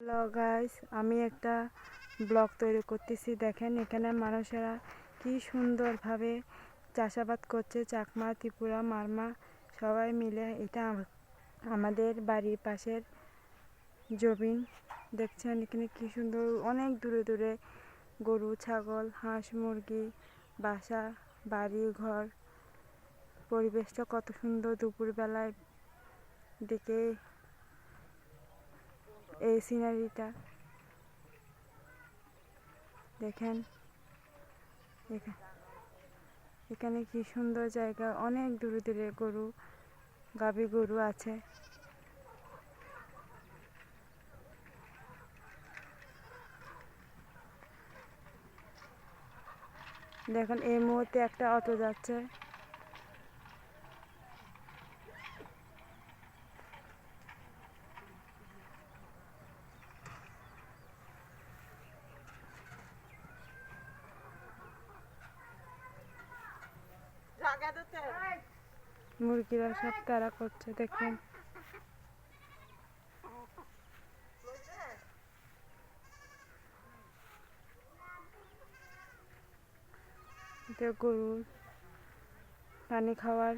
Hello guys, আমি একটা blog তৈরি করতেছি। দেখেন এখানে মানুষেরা কি সুন্দরভাবে চাষাবাদ করছে। চাকমা, ত্রিপুরা, মারমা সবাই মিলে। এটা আমাদের বাড়ির পাশের জমিন। দেখছেন এখানে কি সুন্দর, অনেক দূরে দূরে গরু, ছাগল, হাঁস, মুরগি, বাসা, বাড়ি ঘর। পরিবেশটা কত সুন্দর। দুপুরবেলায় দেখে এই সিনারিটা দেখেন। এখানে কি সুন্দর জায়গা, অনেক দূরে দূরে গরু, গাভী গরু আছে। দেখেন এই মুহূর্তে একটা অটো যাচ্ছে। মুরগিরা সব তাড়া করছে, দেখেন। এটা গরুর পানি খাওয়ার